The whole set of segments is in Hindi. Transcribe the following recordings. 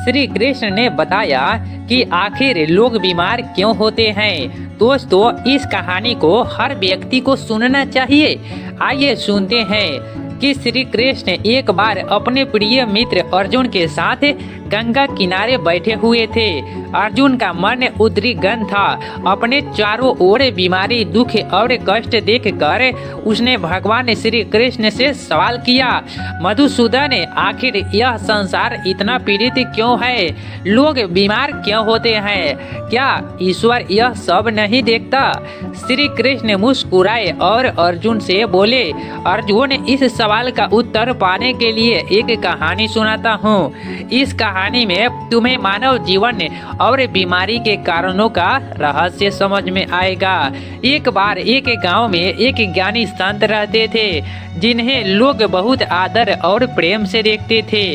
श्री कृष्ण ने बताया कि आखिर लोग बीमार क्यों होते हैं। दोस्तों, इस कहानी को हर व्यक्ति को सुनना चाहिए। आइए सुनते हैं कि श्री कृष्ण एक बार अपने प्रिय मित्र अर्जुन के साथ गंगा किनारे बैठे हुए थे। अर्जुन का मन उद्विग्न था। अपने चारों ओर बीमारी, दुख और कष्ट देखकर उसने भगवान श्री कृष्ण से सवाल किया, मधुसूदन, आखिर यह संसार इतना पीड़ित क्यों है? लोग बीमार क्यों होते हैं? क्या ईश्वर यह सब नहीं देखता? श्री कृष्ण मुस्कुराए और अर्जुन से बोले, अर्जुन, इस सवाल का उत्तर पाने के लिए एक कहानी सुनाता हूँ। इस कहानी में तुम्हें मानव जीवन और बीमारी के कारणों का रहस्य समझ में आएगा। एक बार एक गांव में एक ज्ञानी संत रहते थे, जिन्हें लोग बहुत आदर और प्रेम से देखते थे।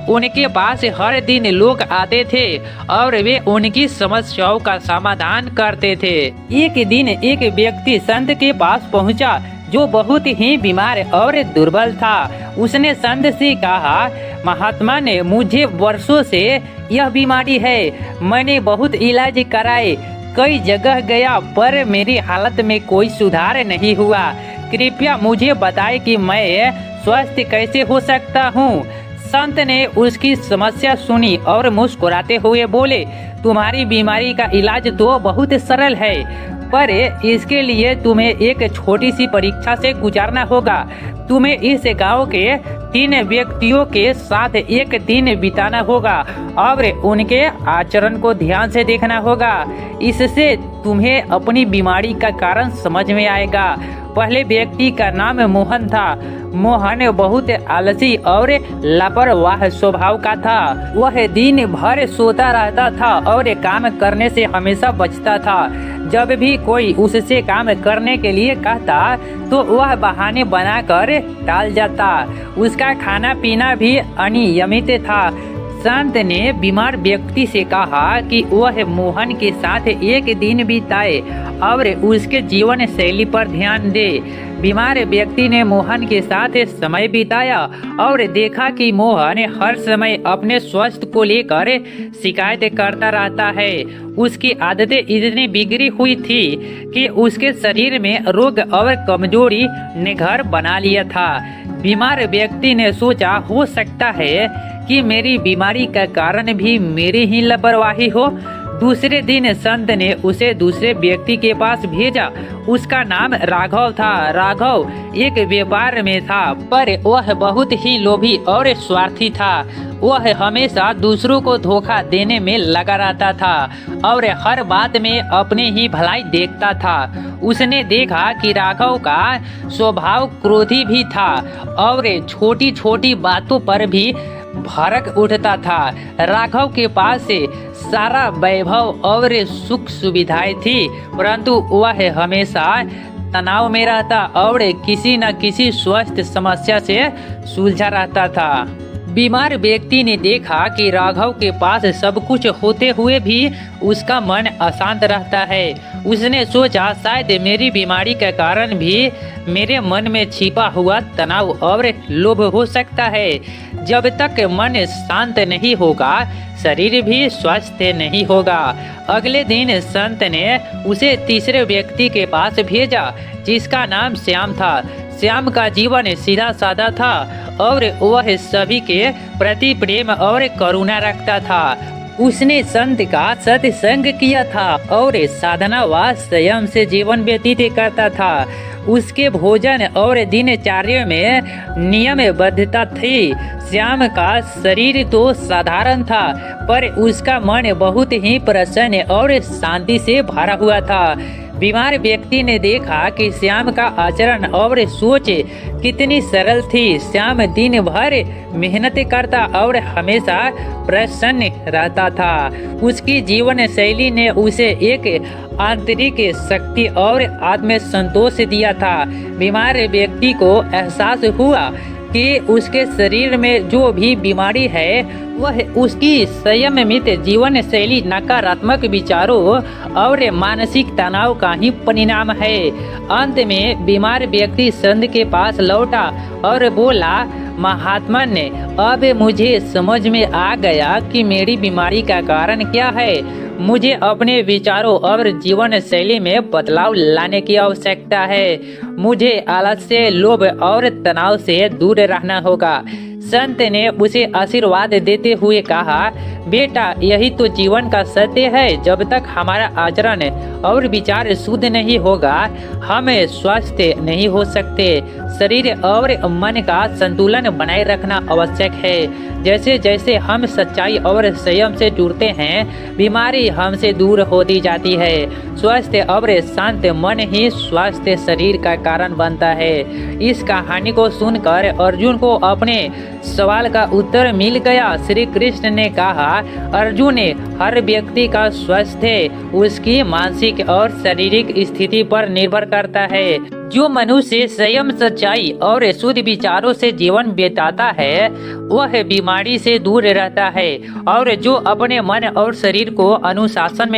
उनके पास हर दिन लोग आते थे और वे उनकी समस्याओं का समाधान करते थे। एक दिन एक व्यक्ति संत के पास पहुंचा, जो बहुत ही बीमार और दुर्बल था। उसने संत से कहा, महात्मा ने, मुझे वर्षों से यह बीमारी है। मैंने बहुत इलाज कराए, कई जगह गया, पर मेरी हालत में कोई सुधार नहीं हुआ। कृपया मुझे बताएं कि मैं स्वस्थ कैसे हो सकता हूँ। संत ने उसकी समस्या सुनी और मुस्कुराते हुए बोले, तुम्हारी बीमारी का इलाज तो बहुत सरल है, पर इसके लिए तुम्हें एक छोटी सी परीक्षा से गुजरना होगा। तुम्हें इस गांव के 3 व्यक्तियों के साथ एक दिन बिताना होगा और उनके आचरण को ध्यान से देखना होगा। इससे तुम्हें अपनी बीमारी का कारण समझ में आएगा। पहले व्यक्ति का नाम मोहन था। मोहन बहुत आलसी और लापरवाह स्वभाव का था। वह दिन भर सोता रहता था और काम करने से हमेशा बचता था। जब भी कोई उससे काम करने के लिए कहता तो वह बहाने बनाकर टाल जाता। उसका खाना पीना भी अनियमित था। संत ने बीमार व्यक्ति से कहा कि वह मोहन के साथ एक दिन बिताए और उसके जीवन शैली पर ध्यान दे। बीमार व्यक्ति ने मोहन के साथ समय बिताया और देखा कि मोहन हर समय अपने स्वास्थ्य को लेकर शिकायत करता रहता है। उसकी आदतें इतनी बिगड़ी हुई थी कि उसके शरीर में रोग और कमजोरी ने घर बना लिया था। बीमार व्यक्ति ने सोचा, हो सकता है कि मेरी बीमारी का कारण भी मेरी ही लापरवाही हो। दूसरे दिन संत ने उसे दूसरे व्यक्ति के पास भेजा। उसका नाम राघव था। राघव एक व्यापार में था, पर वह बहुत ही लोभी और स्वार्थी था। वह हमेशा दूसरों को धोखा देने में लगा रहता था और हर बात में अपने ही भलाई देखता था। उसने देखा कि राघव का स्वभाव क्रोधी भी था और छोटी छोटी बातों पर भी भड़क उठता था। राघव के पास से सारा वैभव और सुख सुविधाएं थी, परंतु वह हमेशा तनाव में रहता और किसी न किसी स्वास्थ्य समस्या से सुलझा रहता था। बीमार व्यक्ति ने देखा कि राघव के पास सब कुछ होते हुए भी उसका मन अशांत रहता है। उसने सोचा, शायद मेरी बीमारी के कारण भी मेरे मन में छिपा हुआ तनाव और लोभ हो सकता है। जब तक मन शांत नहीं होगा, शरीर भी स्वस्थ नहीं होगा। अगले दिन संत ने उसे तीसरे व्यक्ति के पास भेजा, जिसका नाम श्याम था। श्याम का जीवन सीधा साधा था और वह सभी के प्रति प्रेम और करुणा रखता था। उसने संत का सत्संग किया था और साधना व संयम से जीवन व्यतीत करता था। उसके भोजन और दिनचर्या में नियमबद्धता थी। श्याम का शरीर तो साधारण था, पर उसका मन बहुत ही प्रसन्न और शांति से भरा हुआ था। बीमार व्यक्ति ने देखा कि श्याम का आचरण और सोच कितनी सरल थी। श्याम दिन भर मेहनत करता और हमेशा प्रसन्न रहता था। उसकी जीवन शैली ने उसे एक आंतरिक शक्ति और आत्म संतोष दिया था। बीमार व्यक्ति को एहसास हुआ कि उसके शरीर में जो भी बीमारी है वह उसकी संयमित जीवन शैली, नकारात्मक विचारों और मानसिक तनाव का ही परिणाम है। अंत में बीमार व्यक्ति संत के पास लौटा और बोला, महात्मा ने, अब मुझे समझ में आ गया कि मेरी बीमारी का कारण क्या है। मुझे अपने विचारों और जीवन शैली में बदलाव लाने की आवश्यकता है। मुझे आलस्य, लोभ और तनाव से दूर रहना होगा। संत ने उसे आशीर्वाद देते हुए कहा, बेटा, यही तो जीवन का सत्य है। जब तक हमारा आचरण और विचार शुद्ध नहीं होगा, हम स्वस्थ नहीं हो सकते। शरीर और मन का संतुलन बनाए रखना आवश्यक है। जैसे जैसे हम सच्चाई और संयम से जुड़ते हैं, बीमारी हमसे दूर होती जाती है। स्वस्थ और शांत मन ही स्वस्थ शरीर का कारण बनता है। इस कहानी को सुनकर अर्जुन को अपने सवाल का उत्तर मिल गया। श्री कृष्ण ने कहा, अर्जुन, हर व्यक्ति का स्वास्थ्य उसकी मानसिक और शारीरिक स्थिति पर निर्भर करता है। जो मनुष्य संयम, सच्चाई और शुद्ध विचारों से जीवन बिताता है, वह बीमारी से दूर रहता है, और जो अपने मन और शरीर को अनुशासन में